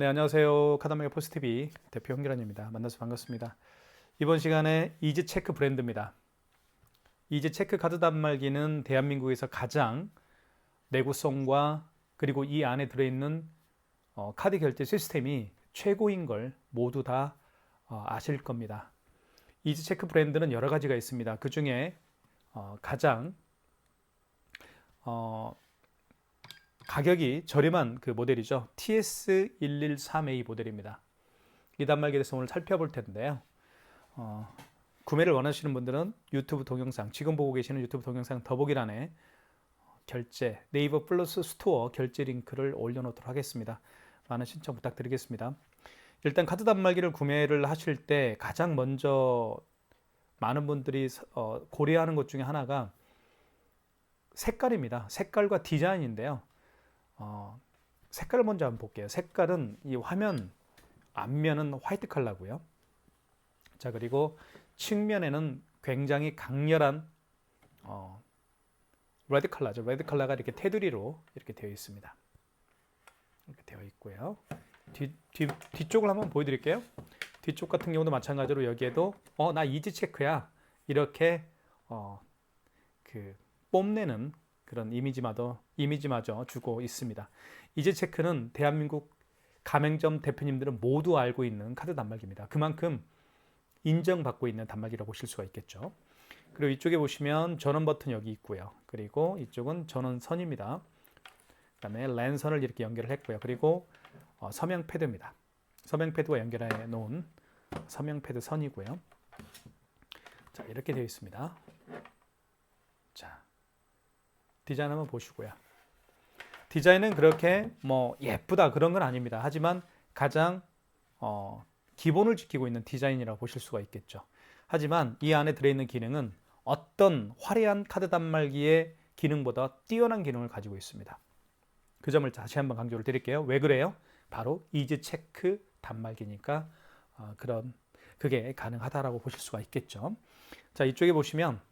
안녕하세요. 카드마켓 포스TV 대표 홍기란입니다. 만나서 반갑습니다. 이번 시간에 이지체크 브랜드입니다. 이지체크 카드 단말기는 대한민국에서 가장 내구성과 그리고 이 안에 들어있는 카드 결제 시스템이 최고인 걸 모두 다 아실 겁니다. 이지체크 브랜드는 여러 가지가 있습니다. 그 중에 가장 가격이 저렴한 그 모델이죠. TS113A 모델입니다. 이 단말기에 대해서 오늘 살펴볼 텐데요. 구매를 원하시는 분들은 유튜브 동영상, 지금 보고 계시는 유튜브 동영상 더보기란에 결제, 네이버 플러스 스토어 결제 링크를 올려놓도록 하겠습니다. 많은 신청 부탁드리겠습니다. 일단 카드 단말기를 구매를 하실 때 가장 먼저 많은 분들이 고려하는 것 중에 하나가 색깔입니다. 색깔과 디자인인데요. 색깔을 먼저 한번 볼게요. 색깔은 이 화면 앞면은 화이트 컬러고요. 자, 그리고 측면에는 굉장히 강렬한 레드 컬러죠. 레드 컬러가 이렇게 테두리로 이렇게 되어 있습니다. 이렇게 되어 있고요. 뒤쪽을 한번 보여드릴게요. 뒤쪽 같은 경우도 마찬가지로 여기에도 나 이지체크야 이렇게 뽐내는 그런 이미지마저 주고 있습니다. 이지체크는 대한민국 가맹점 대표님들은 모두 알고 있는 카드 단말기입니다. 그만큼 인정받고 있는 단말기라고 보실 수가 있겠죠. 그리고 이쪽에 보시면 전원 버튼 여기 있고요. 그리고 이쪽은 전원선입니다. 그 다음에 랜선을 이렇게 연결을 했고요. 그리고 서명 패드입니다. 서명 패드와 연결해 놓은 서명 패드 선이고요. 자, 이렇게 되어 있습니다. 자, 디자인 한번 보시고요. 디자인은 그렇게 예쁘다 그런 건 아닙니다. 하지만 가장 기본을 지키고 있는 디자인이라고 보실 수가 있겠죠. 하지만 이 안에 들어있는 기능은 어떤 화려한 카드 단말기의 기능보다 뛰어난 기능을 가지고 있습니다. 그 점을 다시 한번 강조를 드릴게요. 왜 그래요? 바로 이지체크 단말기니까 그게 가능하다라고 보실 수가 있겠죠. 자, 이쪽에 보시면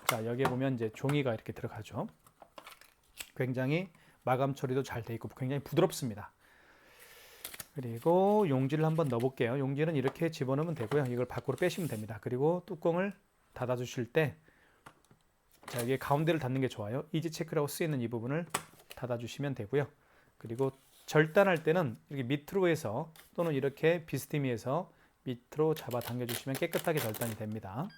자, 여기에 보면 이제 종이가 이렇게 들어가죠. 굉장히 마감 처리도 잘 돼 있고 굉장히 부드럽습니다. 그리고 용지를 한번 넣어 볼게요. 용지는 이렇게 집어넣으면 되고요. 이걸 밖으로 빼시면 됩니다. 그리고 뚜껑을 닫아 주실 때 자, 여기 가운데를 닫는 게 좋아요. 이지체크라고 쓰이는 이 부분을 닫아 주시면 되고요. 그리고 절단할 때는 이렇게 밑으로 해서 또는 이렇게 비스듬히해서 밑으로 잡아 당겨 주시면 깨끗하게 절단이 됩니다.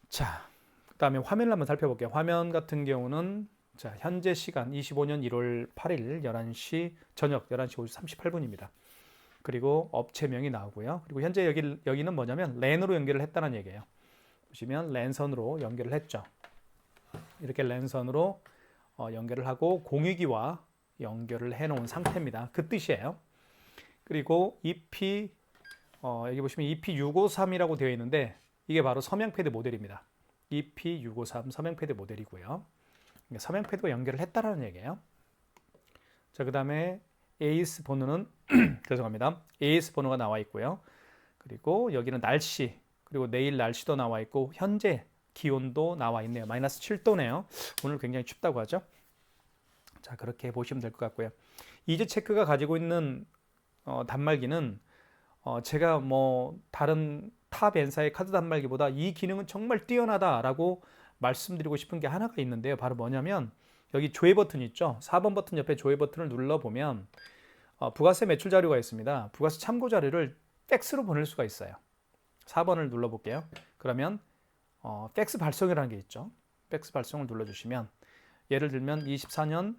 자, 그 다음에 화면을 한번 살펴볼게요. 화면 같은 경우는 자, 현재 시간 25년 1월 8일 11시 저녁 11시 38분입니다. 그리고 업체명이 나오고요. 그리고 현재 여기는 뭐냐면 랜으로 연결을 했다는 얘기예요. 보시면 랜선으로 연결을 했죠. 이렇게 랜선으로 연결을 하고 공유기와 연결을 해 놓은 상태입니다. 그 뜻이에요. 그리고 여기 보시면 EP653이라고 되어 있는데 이게 바로 서명패드 모델입니다. EP653 서명패드 모델이고요. 서명패드와 연결을 했다라는 얘기예요. 자, 그 다음에 AS 번호는 죄송합니다. AS 번호가 나와 있고요. 그리고 여기는 날씨, 그리고 내일 날씨도 나와 있고 현재 기온도 나와 있네요. 마이너스 7도네요. 오늘 굉장히 춥다고 하죠. 자, 그렇게 보시면 될 것 같고요. 이지체크가 가지고 있는 단말기는 제가 다른 탑 N사의 카드 단말기보다 이 기능은 정말 뛰어나다라고 말씀드리고 싶은 게 하나가 있는데요. 바로 뭐냐면 여기 조회 버튼 있죠. 4번 버튼 옆에 조회 버튼을 눌러보면 부가세 매출 자료가 있습니다. 부가세 참고 자료를 팩스로 보낼 수가 있어요. 4번을 눌러볼게요. 그러면 팩스 발송이라는 게 있죠. 팩스 발송을 눌러주시면 예를 들면 24년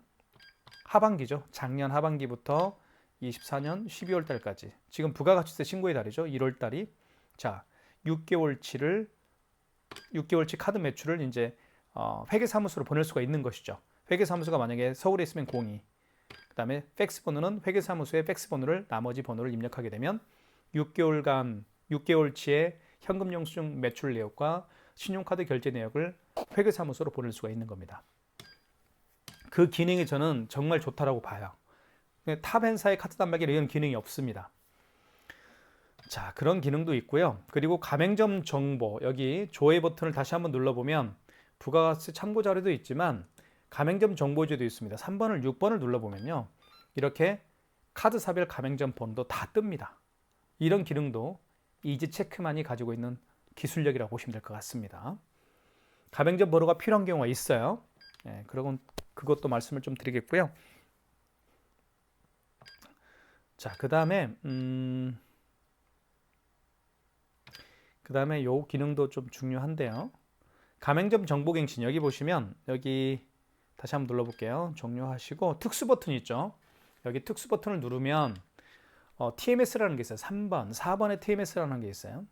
하반기죠. 작년 하반기부터 24년 12월 달까지 지금 부가가치세 신고의 달이죠. 1월 달이 자 6개월치를 6개월치 카드 매출을 이제 회계사무소로 보낼 수가 있는 것이죠. 회계사무소가 만약에 서울에 있으면 02, 그 다음에 팩스 번호는 회계사무소의 팩스 번호를 나머지 번호를 입력하게 되면 6개월치의 현금 영수증 매출 내역과 신용카드 결제 내역을 회계사무소로 보낼 수가 있는 겁니다. 그 기능이 저는 정말 좋다라고 봐요. 탑 N사의 카드 단말기에 이런 기능이 없습니다. 자, 그런 기능도 있고요. 그리고 가맹점 정보, 여기 조회 버튼을 다시 한번 눌러보면 부가가치 참고 자료도 있지만 가맹점 정보지도 있습니다. 3번을 6번을 눌러보면요. 이렇게 카드사별 가맹점 번호도 다 뜹니다. 이런 기능도 이지체크만이 가지고 있는 기술력이라고 보시면 될 것 같습니다. 가맹점 번호가 필요한 경우가 있어요. 그러면 그것도 말씀을 좀 드리겠고요. 자, 그 다음에 요 기능도 좀 중요한데요. 가맹점 정보갱신 여기 보시면 여기 다시 한번 눌러볼게요. 종료하시고 특수 버튼 있죠. 여기 특수 버튼을 누르면 TMS라는 게 있어요. 3번, 4번에 TMS라는 게 있어요.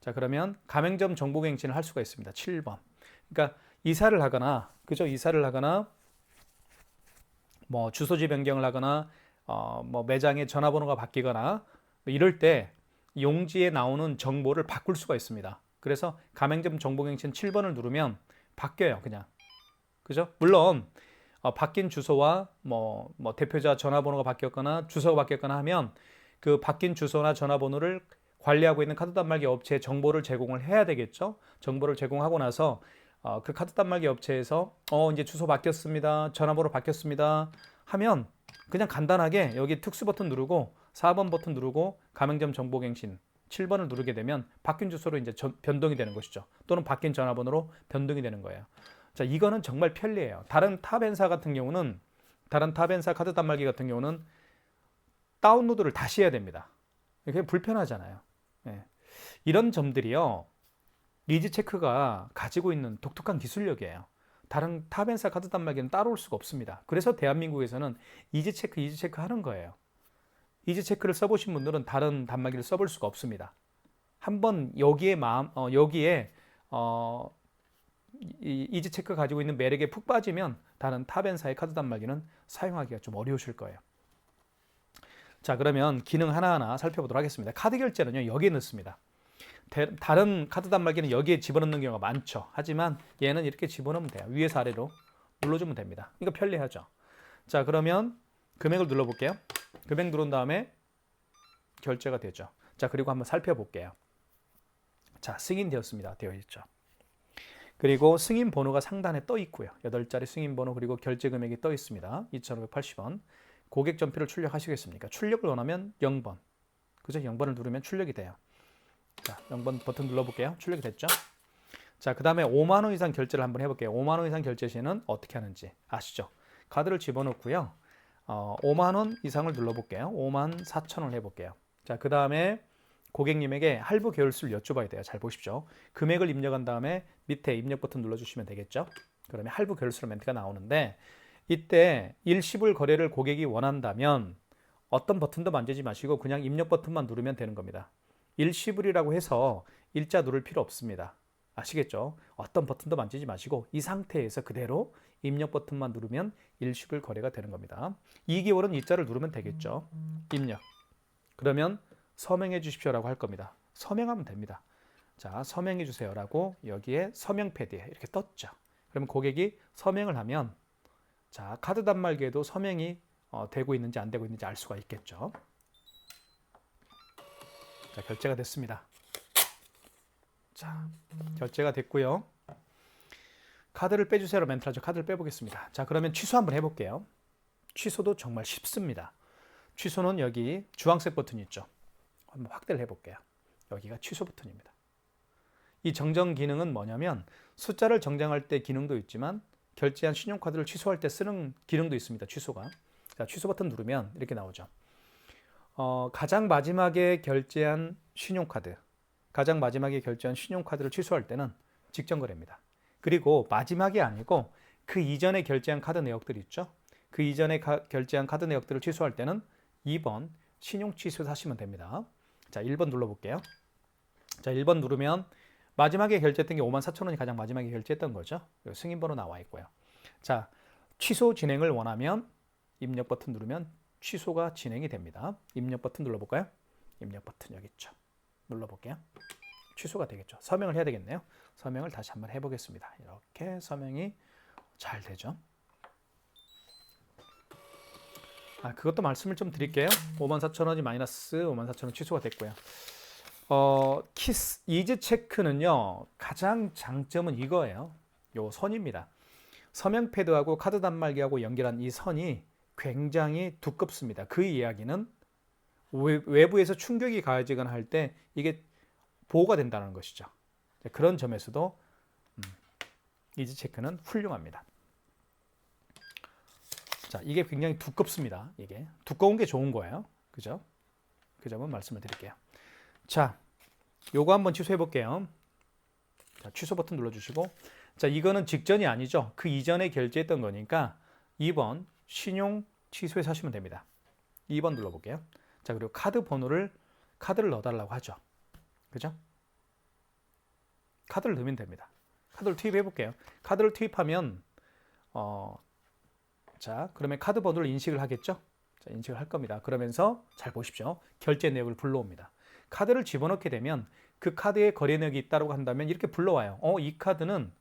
자, 그러면 가맹점 정보갱신을 할 수가 있습니다. 7번. 그러니까 이사를 하거나, 그죠? 이사를 하거나, 뭐 주소지 변경을 하거나, 뭐 매장의 전화번호가 바뀌거나, 뭐 이럴 때 용지에 나오는 정보를 바꿀 수가 있습니다. 그래서 가맹점 정보갱신 7번을 누르면 바뀌어요, 그냥. 그죠? 물론 바뀐 주소와 뭐 대표자 전화번호가 바뀌었거나 주소가 바뀌었거나 하면 그 바뀐 주소나 전화번호를 관리하고 있는 카드 단말기 업체에 정보를 제공을 해야 되겠죠. 정보를 제공하고 나서 그 카드 단말기 업체에서 이제 주소 바뀌었습니다. 전화번호 바뀌었습니다. 하면 그냥 간단하게 여기 특수 버튼 누르고 4번 버튼 누르고 가맹점 정보갱신 7번을 누르게 되면 바뀐 주소로 이제 변동이 되는 것이죠. 또는 바뀐 전화번호로 변동이 되는 거예요. 자, 이거는 정말 편리해요. 다른 탑엔사 같은 경우는, 다른 탑엔사 카드 단말기 같은 경우는 다운로드를 다시 해야 됩니다. 그게 불편하잖아요. 이런 점들이요, 이지체크가 가지고 있는 독특한 기술력이에요. 다른 탑엔사 카드 단말기는 따라올 수가 없습니다. 그래서 대한민국에서는 이지체크 하는 거예요. 이지체크를 써보신 분들은 다른 단말기를 써볼 수가 없습니다. 한번 여기에 이지체크 가지고 있는 매력에 푹 빠지면 다른 탑엔사의 카드 단말기는 사용하기가 좀 어려우실 거예요. 자, 그러면 기능 하나하나 살펴보도록 하겠습니다. 카드 결제는요, 여기에 넣습니다. 다른 카드 단말기는 여기에 집어넣는 경우가 많죠. 하지만 얘는 이렇게 집어넣으면 돼요. 위에서 아래로 눌러주면 됩니다. 이거 편리하죠. 자, 그러면 금액을 눌러볼게요. 금액 누른 다음에 결제가 되죠. 자, 그리고 한번 살펴볼게요. 자, 승인되었습니다. 되어 있죠. 그리고 승인 번호가 상단에 떠 있고요. 8자리 승인 번호 그리고 결제 금액이 떠 있습니다. 2,580원. 고객 전표를 출력하시겠습니까? 출력을 원하면 0번. 그죠? 0번을 누르면 출력이 돼요. 자, 0번 버튼 눌러볼게요. 출력이 됐죠? 자, 그 다음에 5만 원 이상 결제를 한번 해볼게요. 5만 원 이상 결제 시에는 어떻게 하는지 아시죠? 카드를 집어넣고요. 5만 원 이상을 눌러볼게요. 5만 4천 원을 해볼게요. 자, 그 다음에 고객님에게 할부 계열수를 여쭤봐야 돼요. 잘 보십시오. 금액을 입력한 다음에 밑에 입력 버튼 눌러주시면 되겠죠. 그러면 할부 계열수로 멘트가 나오는데 이때 일시불 거래를 고객이 원한다면 어떤 버튼도 만지지 마시고 그냥 입력 버튼만 누르면 되는 겁니다. 일시불이라고 해서 일자 누를 필요 없습니다. 아시겠죠? 어떤 버튼도 만지지 마시고 이 상태에서 그대로 입력 버튼만 누르면 일시불 거래가 되는 겁니다. 2개월은 이자를 누르면 되겠죠. 입력. 그러면 서명해 주십시오라고 할 겁니다. 서명하면 됩니다. 자, 서명해 주세요라고 여기에 서명 패드에 이렇게 떴죠. 그러면 고객이 서명을 하면 자, 카드 단말기에도 서명이 되고 있는지 안 되고 있는지 알 수가 있겠죠. 자, 결제가 됐습니다. 자, 결제가 됐고요. 카드를 빼주세요로 멘트를 하죠. 카드를 빼보겠습니다. 자, 그러면 취소 한번 해볼게요. 취소도 정말 쉽습니다. 취소는 여기 주황색 버튼이 있죠. 한번 확대를 해볼게요. 여기가 취소 버튼입니다. 이 정정 기능은 뭐냐면 숫자를 정정할 때 기능도 있지만 결제한 신용카드를 취소할 때 쓰는 기능도 있습니다. 취소가. 자, 취소 버튼 누르면 이렇게 나오죠. 가장 마지막에 결제한 신용카드, 가장 마지막에 결제한 신용카드를 취소할 때는 직전거래입니다. 그리고 마지막이 아니고 그 이전에 결제한 카드 내역들 있죠. 그 이전에 결제한 카드 내역들을 취소할 때는 2번 신용 취소 하시면 됩니다. 자, 1번 눌러볼게요. 자, 1번 누르면 마지막에 결제했던 게 54,000원이 가장 마지막에 결제했던 거죠. 승인번호 나와 있고요. 자, 취소 진행을 원하면 입력 버튼 누르면 취소가 진행이 됩니다. 입력 버튼 눌러볼까요? 입력 버튼 여기 있죠. 눌러볼게요. 취소가 되겠죠. 서명을 해야 되겠네요. 서명을 다시 한번 해보겠습니다. 이렇게 서명이 잘 되죠. 그것도 말씀을 좀 드릴게요. 54,000원이 마이너스 54,000원 취소가 됐고요. 이지체크는요, 가장 장점은 이거예요. 요 선입니다. 서명 패드하고 카드 단말기하고 연결한 이 선이 굉장히 두껍습니다. 그 이야기는 외부에서 충격이 가해지거나 할 때 이게 보호가 된다는 것이죠. 그런 점에서도 이지체크는 훌륭합니다. 자, 이게 굉장히 두껍습니다. 이게 두꺼운 게 좋은 거예요. 그죠? 그 점은 말씀을 드릴게요. 자, 요거 한번 취소해 볼게요. 자, 취소 버튼 눌러주시고, 자, 이거는 직전이 아니죠. 그 이전에 결제했던 거니까 2번 신용 취소해서 하시면 됩니다. 2번 눌러볼게요. 자, 그리고 카드를 넣어달라고 하죠. 그죠? 카드를 넣으면 됩니다. 카드를 투입해 볼게요. 카드를 투입하면 자, 그러면 카드 번호를 인식을 하겠죠? 자, 인식을 할 겁니다. 그러면서 잘 보십시오. 결제 내역을 불러옵니다. 카드를 집어넣게 되면 그 카드에 거래 내역이 있다고 한다면 이렇게 불러와요. 이 카드는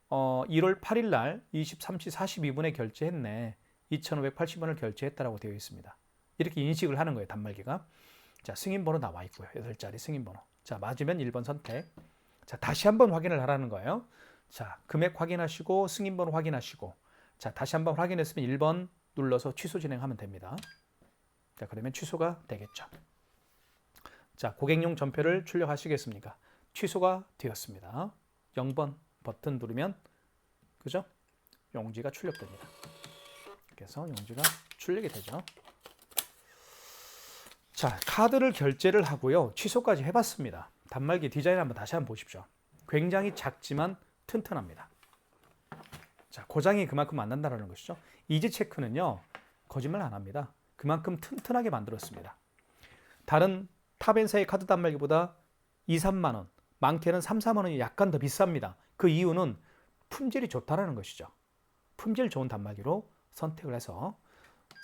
1월 8일 날 23시 42분에 결제했네. 2,580원을 결제했다라고 되어 있습니다. 이렇게 인식을 하는 거예요. 단말기가. 자, 승인번호 나와 있고요. 8자리 승인번호. 자, 맞으면 1번 선택. 자, 다시 한번 확인을 하라는 거예요. 자, 금액 확인하시고 승인번호 확인하시고, 자, 다시 한번 확인했으면 1번 눌러서 취소 진행하면 됩니다. 자, 그러면 취소가 되겠죠. 자, 고객용 전표를 출력하시겠습니까? 취소가 되었습니다. 0번 버튼 누르면, 그죠? 용지가 출력됩니다. 그래서 용지가 출력이 되죠. 자, 카드를 결제를 하고요. 취소까지 해봤습니다. 단말기 디자인 한번 다시 한번 보십시오. 굉장히 작지만 튼튼합니다. 자, 고장이 그만큼 안 난다는 것이죠. 이지체크는요, 거짓말 안 합니다. 그만큼 튼튼하게 만들었습니다. 다른 탑엔사의 카드 단말기보다 2, 3만 원, 많게는 3, 4만 원이 약간 더 비쌉니다. 그 이유는 품질이 좋다는 것이죠. 품질 좋은 단말기로 선택을 해서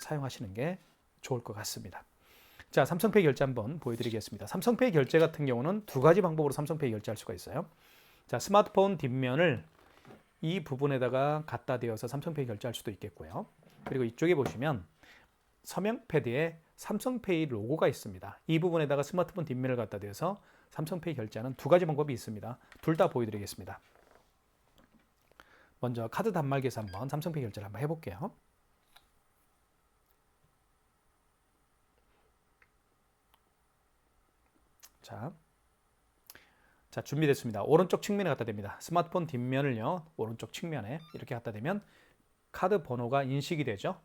사용하시는 게 좋을 것 같습니다. 자, 삼성페이 결제 한번 보여드리겠습니다. 삼성페이 결제 같은 경우는 두 가지 방법으로 삼성페이 결제할 수가 있어요. 자, 스마트폰 뒷면을 이 부분에다가 갖다 대어서 삼성페이 결제할 수도 있겠고요. 그리고 이쪽에 보시면 서명 패드에 삼성페이 로고가 있습니다. 이 부분에다가 스마트폰 뒷면을 갖다 대어서 삼성페이 결제하는 두 가지 방법이 있습니다. 둘 다 보여드리겠습니다. 먼저 카드 단말기에서 한번 삼성페이 결제를 한번 해볼게요. 자, 준비됐습니다. 오른쪽 측면에 갖다 댑니다. 스마트폰 뒷면을요, 오른쪽 측면에 이렇게 갖다 대면 카드 번호가 인식이 되죠.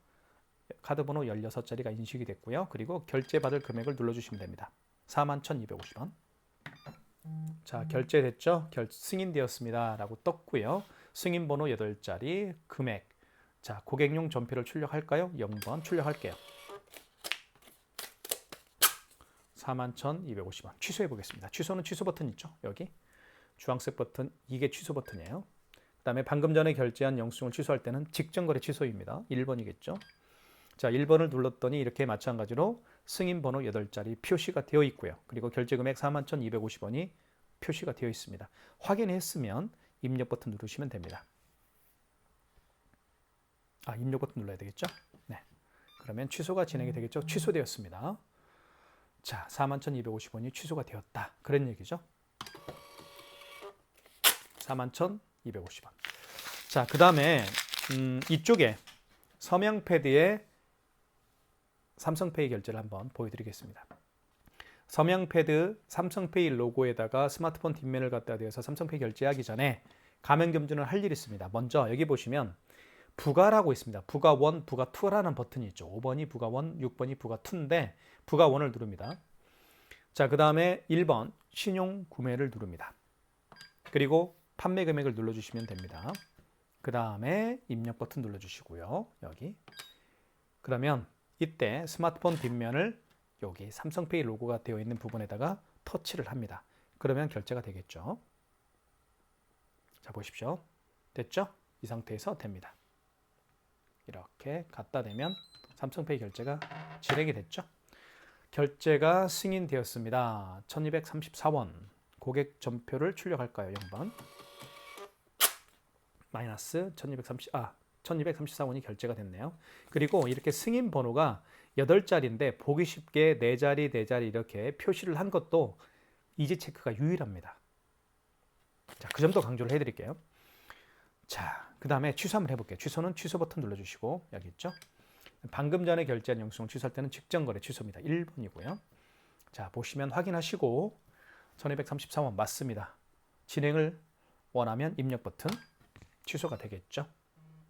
카드 번호 16자리가 인식이 됐고요. 그리고 결제받을 금액을 눌러주시면 됩니다. 41,250원. 자, 결제됐죠? 승인되었습니다. 라고 떴고요. 승인 번호 8자리, 금액. 자, 고객용 전표를 출력할까요? 0번 출력할게요. 41,250원. 취소해 보겠습니다. 취소는 취소 버튼 있죠? 여기 주황색 버튼, 이게 취소 버튼이에요. 그 다음에 방금 전에 결제한 영수증을 취소할 때는 직전거래 취소입니다. 1번이겠죠? 자, 1번을 눌렀더니 이렇게 마찬가지로 승인 번호 8자리 표시가 되어 있고요. 그리고 결제 금액 41,250원이 표시가 되어 있습니다. 확인했으면 입력 버튼 누르시면 됩니다. 입력 버튼 눌러야 되겠죠? 네. 그러면 취소가 진행이 되겠죠? 취소되었습니다. 자, 41,250원이 취소가 되었다. 그런 얘기죠. 41,250원. 자, 그 다음에 이쪽에 서명 패드에 삼성페이 결제를 한번 보여드리겠습니다. 서명 패드 삼성페이 로고에다가 스마트폰 뒷면을 갖다 대어서 삼성페이 결제하기 전에 가면 겸손을 할 일이 있습니다. 먼저 여기 보시면 부가라고 있습니다. 부가 1, 부가 2라는 버튼이 있죠. 5번이 부가 1, 6번이 부가 2인데 부가 1을 누릅니다. 자, 그 다음에 1번 신용 구매를 누릅니다. 그리고 판매 금액을 눌러주시면 됩니다. 그 다음에 입력 버튼 눌러주시고요. 여기. 그러면 이때 스마트폰 뒷면을 여기 삼성페이 로고가 되어 있는 부분에다가 터치를 합니다. 그러면 결제가 되겠죠. 자, 보십시오. 됐죠? 이 상태에서 됩니다. 이렇게 갖다 대면 삼성페이 결제가 진행이 됐죠. 결제가 승인되었습니다. 1,234원. 고객 전표를 출력할까요? 0번. 마이너스 1,234원이 결제가 됐네요. 그리고 이렇게 승인 번호가 8자리인데 보기 쉽게 4자리, 4자리 이렇게 표시를 한 것도 이지체크가 유일합니다. 자, 그 점도 강조를 해드릴게요. 자, 그 다음에 취소 한번 해볼게요. 취소는 취소 버튼 눌러주시고 여기 있죠. 방금 전에 결제한 영수증을 취소할 때는 직전거래 취소입니다. 1번이고요. 자, 보시면 확인하시고 1234원 맞습니다. 진행을 원하면 입력 버튼 취소가 되겠죠.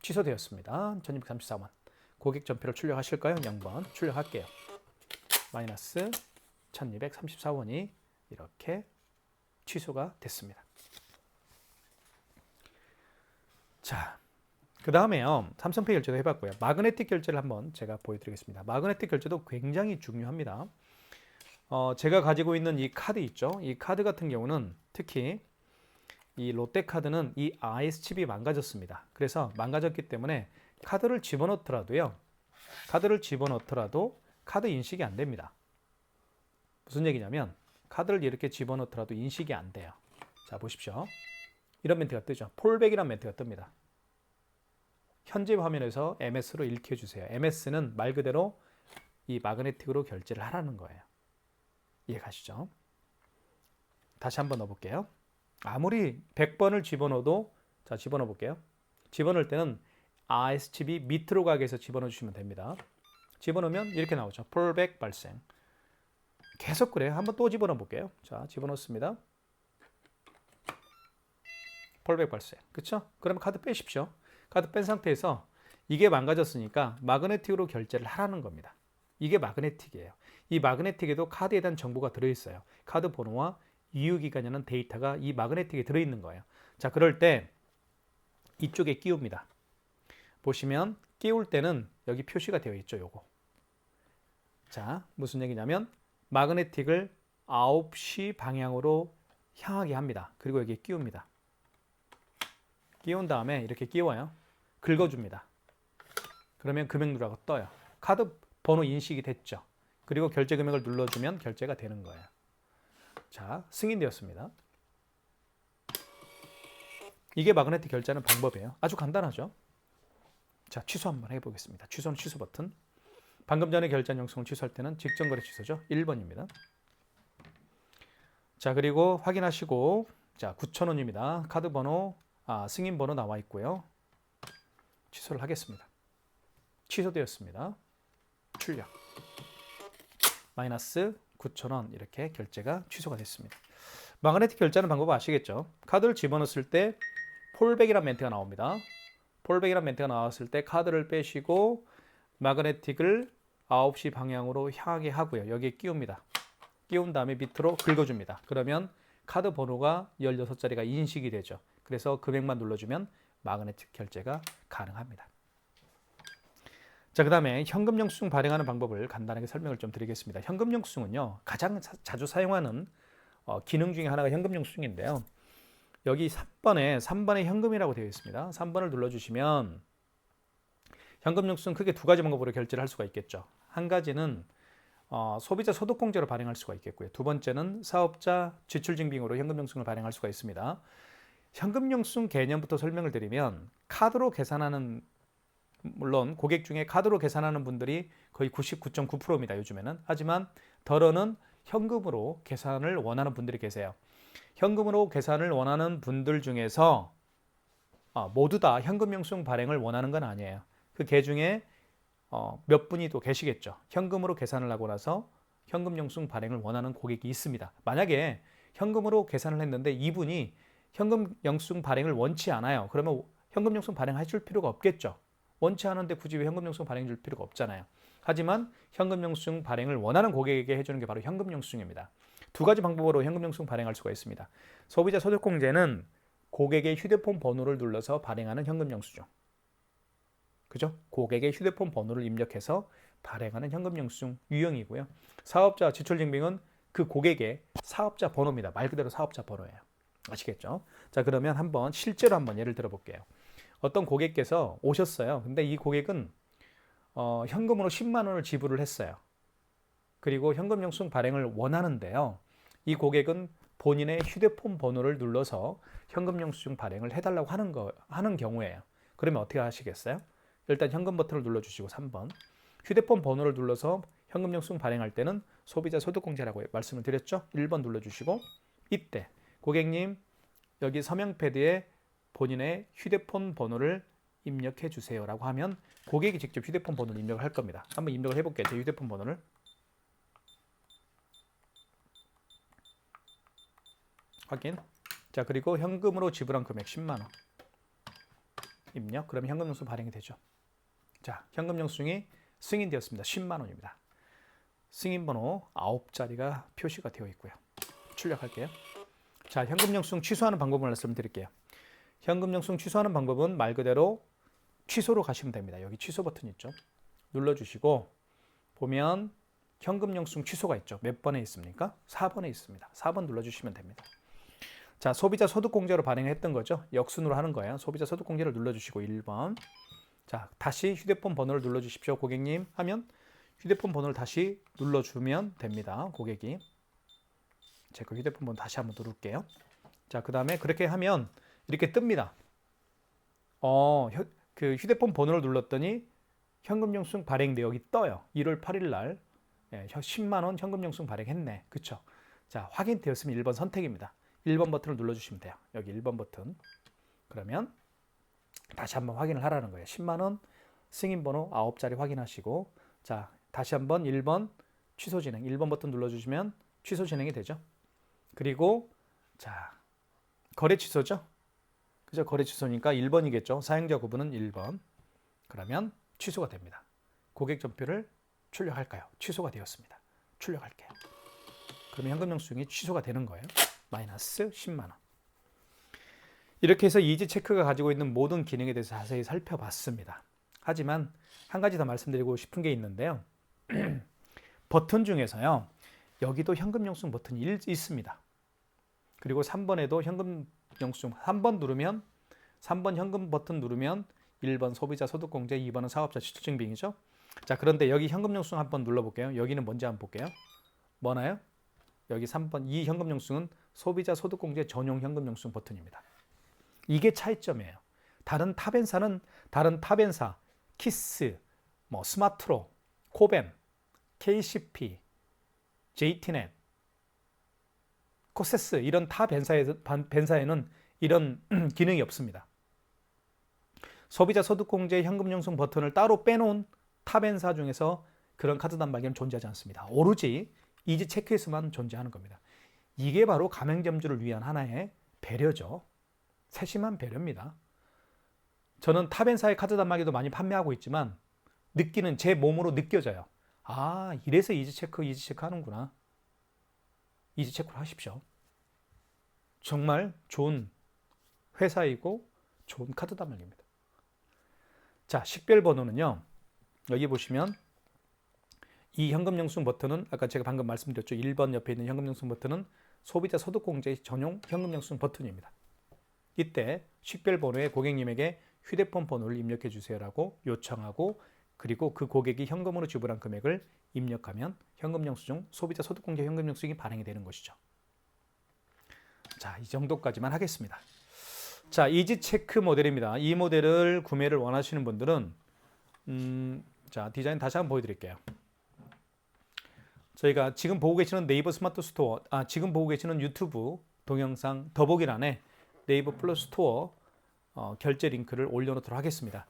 취소되었습니다. 1234원. 고객 전표를 출력하실까요? 0번 출력할게요. 마이너스 1234원이 이렇게 취소가 됐습니다. 자, 그 다음에요. 삼성페이 결제도 해봤고요. 마그네틱 결제를 한번 제가 보여드리겠습니다. 마그네틱 결제도 굉장히 중요합니다. 제가 가지고 있는 이 카드 있죠? 이 카드 같은 경우는 특히 이 롯데카드는 이 IS칩이 망가졌습니다. 그래서 망가졌기 때문에 카드를 집어넣더라도 카드 인식이 안 됩니다. 무슨 얘기냐면 카드를 이렇게 집어넣더라도 인식이 안 돼요. 자, 보십시오. 이런 멘트가 뜨죠. 폴백이라는 멘트가 뜹니다. 현재 화면에서 MS로 읽혀주세요. MS는 말 그대로 이 마그네틱으로 결제를 하라는 거예요. 이해가시죠? 다시 한번 넣어볼게요. 아무리 100번을 집어넣어도, 자, 집어넣어 볼게요. 집어넣을 때는 IS칩이 밑으로 가게 해서 집어넣어 주시면 됩니다. 집어넣으면 이렇게 나오죠. 폴백 발생. 계속 그래요. 한번 또 집어넣어 볼게요. 자, 집어넣습니다. 폴백 발생. 그렇죠? 그러면 카드 빼십시오. 카드 뺀 상태에서 이게 망가졌으니까 마그네틱으로 결제를 하라는 겁니다. 이게 마그네틱이에요. 이 마그네틱에도 카드에 대한 정보가 들어있어요. 카드 번호와 유효기간이라는 데이터가 이 마그네틱에 들어있는 거예요. 자, 그럴 때 이쪽에 끼웁니다. 보시면 끼울 때는 여기 표시가 되어 있죠. 요거. 자, 무슨 얘기냐면 마그네틱을 9시 방향으로 향하게 합니다. 그리고 여기에 끼웁니다. 끼운 다음에 이렇게 끼워요. 긁어줍니다. 그러면 금액 누락이 떠요. 카드 번호 인식이 됐죠. 그리고 결제 금액을 눌러주면 결제가 되는 거예요. 자, 승인되었습니다. 이게 마그네틱 결제하는 방법이에요. 아주 간단하죠. 자, 취소 한번 해보겠습니다. 취소는 취소 버튼. 방금 전에 결제한 영수증을 취소할 때는 직전거래 취소죠. 1번입니다. 자, 그리고 확인하시고, 자, 9,000원입니다. 카드 번호, 승인 번호 나와 있고요. 취소를 하겠습니다. 취소되었습니다. 출력. 마이너스 9,000원 이렇게 결제가 취소가 됐습니다. 마그네틱 결제하는 방법 아시겠죠? 카드를 집어넣었을 때 폴백이라는 멘트가 나옵니다. 폴백이라는 멘트가 나왔을 때 카드를 빼시고 마그네틱을 9시 방향으로 향하게 하고요. 여기에 끼웁니다. 끼운 다음에 밑으로 긁어줍니다. 그러면 카드 번호가 16자리가 인식이 되죠. 그래서 금액만 눌러주면 마그네틱 결제가 가능합니다. 자, 그 다음에 현금 영수증 발행하는 방법을 간단하게 설명을 좀 드리겠습니다. 현금 영수증은요, 가장 자주 사용하는 기능 중에 하나가 현금 영수증인데요. 여기 3번에 현금이라고 되어 있습니다. 3번을 눌러주시면 현금 영수증 크게 두 가지 방법으로 결제를 할 수가 있겠죠. 한 가지는 소비자 소득공제로 발행할 수가 있겠고요. 두 번째는 사업자 지출증빙으로 현금 영수증을 발행할 수가 있습니다. 현금 영수증 개념부터 설명을 드리면 카드로 계산하는, 물론 고객 중에 카드로 계산하는 분들이 거의 99.9%입니다. 요즘에는. 하지만 덜어는 현금으로 계산을 원하는 분들이 계세요. 현금으로 계산을 원하는 분들 중에서 모두 다 현금 영수증 발행을 원하는 건 아니에요. 그 개 중에 몇 분이 또 계시겠죠. 현금으로 계산을 하고 나서 현금 영수증 발행을 원하는 고객이 있습니다. 만약에 현금으로 계산을 했는데 이분이 현금 영수증 발행을 원치 않아요. 그러면 현금 영수증 발행하실 필요가 없겠죠. 원치 않은데 굳이 왜 현금 영수증 발행 줄 필요가 없잖아요. 하지만 현금 영수증 발행을 원하는 고객에게 해주는 게 바로 현금 영수증입니다. 두 가지 방법으로 현금 영수증 발행할 수가 있습니다. 소비자 소득공제는 고객의 휴대폰 번호를 눌러서 발행하는 현금 영수증. 그죠? 고객의 휴대폰 번호를 입력해서 발행하는 현금 영수증 유형이고요. 사업자 지출증빙은 그 고객의 사업자 번호입니다. 말 그대로 사업자 번호예요. 아시겠죠? 자, 그러면 실제로 한번 예를 들어 볼게요. 어떤 고객께서 오셨어요. 근데 이 고객은 현금으로 10만 원을 지불을 했어요. 그리고 현금 영수증 발행을 원하는데요. 이 고객은 본인의 휴대폰 번호를 눌러서 현금 영수증 발행을 해달라고 하는 경우에요. 그러면 어떻게 하시겠어요? 일단 현금 버튼을 눌러주시고 3번. 휴대폰 번호를 눌러서 현금 영수증 발행할 때는 소비자 소득공제라고 말씀을 드렸죠. 1번 눌러주시고 이때 고객님 여기 서명 패드에 본인의 휴대폰 번호를 입력해 주세요라고 하면 고객이 직접 휴대폰 번호를 입력을 할 겁니다. 한번 입력을 해볼게요. 제 휴대폰 번호를. 확인. 자, 그리고 현금으로 지불한 금액 10만 원. 입력. 그러면 현금 영수증 발행이 되죠. 자, 현금 영수증이 승인되었습니다. 10만 원입니다. 승인 번호 9자리가 표시가 되어 있고요. 출력할게요. 자, 현금 영수증 취소하는 방법을 말씀드릴게요. 현금 영수증 취소하는 방법은 말 그대로 취소로 가시면 됩니다. 여기 취소 버튼 있죠. 눌러주시고 보면 현금 영수증 취소가 있죠. 몇 번에 있습니까? 4번에 있습니다. 4번 눌러주시면 됩니다. 자, 소비자 소득공제로 발행했던 거죠. 역순으로 하는 거예요. 소비자 소득공제를 눌러주시고 1번. 자, 다시 휴대폰 번호를 눌러주십시오. 고객님 하면 휴대폰 번호를 다시 눌러주면 됩니다. 고객이. 제가 휴대폰 번호 다시 한번 누를게요. 자, 그 다음에 그렇게 하면 이렇게 뜹니다. 그 휴대폰 번호를 눌렀더니 현금 영수증 발행 내역이 떠요. 1월 8일 날 10만 원 현금 영수증 발행했네. 그쵸? 자, 확인되었으면 1번 선택입니다. 1번 버튼을 눌러주시면 돼요. 여기 1번 버튼. 그러면 다시 한번 확인을 하라는 거예요. 10만 원 승인 번호 9자리 확인하시고 자, 다시 한번 1번 취소 진행. 1번 버튼 눌러주시면 취소 진행이 되죠. 그리고 자, 거래 취소죠. 그죠? 거래 취소니까 1번이겠죠. 사용자 구분은 1번. 그러면 취소가 됩니다. 고객 전표를 출력할까요? 취소가 되었습니다. 출력할게요. 그러면 현금 영수증이 취소가 되는 거예요. 마이너스 10만 원. 이렇게 해서 이지체크가 가지고 있는 모든 기능에 대해서 자세히 살펴봤습니다. 하지만 한 가지 더 말씀드리고 싶은 게 있는데요. 버튼 중에서요. 여기도 현금 영수증 버튼이 있습니다. 그리고 3번에도 현금 영수증 3번 누르면 3번 현금 버튼 누르면 1번 소비자 소득공제, 2번은 사업자 취득증빙이죠. 자, 그런데 여기 현금 영수증 한번 눌러볼게요. 여기는 뭔지 한번 볼게요. 뭐나요? 여기 3번 이 현금 영수증은 소비자 소득공제 전용 현금 영수증 버튼입니다. 이게 차이점이에요. 다른 탑엔사, 키스, 스마트로, 코벤, KCP, JTnet, 코세스 이런 타 벤사에는 이런 기능이 없습니다. 소비자 소득공제 현금 영수증 버튼을 따로 빼놓은 타 벤사 중에서 그런 카드 단말기는 존재하지 않습니다. 오로지 이지체크에서만 존재하는 겁니다. 이게 바로 가맹점주를 위한 하나의 배려죠. 세심한 배려입니다. 저는 타 벤사의 카드 단말기도 많이 판매하고 있지만 느끼는 제 몸으로 느껴져요. 아, 이래서 이지체크 하는구나. 이지체크를 하십시오. 정말 좋은 회사이고 좋은 카드 단말기입니다. 자, 식별 번호는요. 여기 보시면 이 현금 영수증 버튼은 아까 제가 방금 말씀드렸죠. 1번 옆에 있는 현금 영수증 버튼은 소비자 소득공제 전용 현금 영수증 버튼입니다. 이때 식별 번호에 고객님에게 휴대폰 번호를 입력해 주세요라고 요청하고 그리고 그 고객이 현금으로 지불한 금액을 입력하면 현금 영수증, 소비자 소득공제 현금 영수증이 발행이 되는 것이죠. 자, 이 정도까지만 하겠습니다. 자, 이지체크 모델입니다. 이 모델을 구매를 원하시는 분들은 자, 디자인 다시 한번 보여드릴게요. 저희가 지금 보고 계시는 네이버 스마트 스토어, 지금 보고 계시는 유튜브 동영상 더보기란에 네이버 플러스 스토어 결제 링크를 올려놓도록 하겠습니다.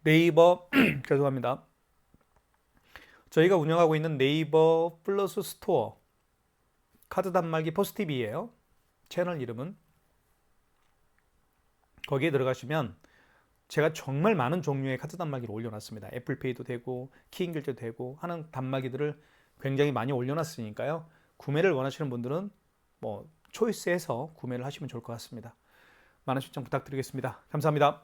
네이버 죄송합니다. 저희가 운영하고 있는 네이버 플러스 스토어 카드 단말기 포스티비예요. 채널 이름은. 거기에 들어가시면 제가 정말 많은 종류의 카드 단말기를 올려놨습니다. 애플페이도 되고 키인결제도 되고 하는 단말기들을 굉장히 많이 올려놨으니까요. 구매를 원하시는 분들은 초이스해서 구매를 하시면 좋을 것 같습니다. 많은 시청 부탁드리겠습니다. 감사합니다.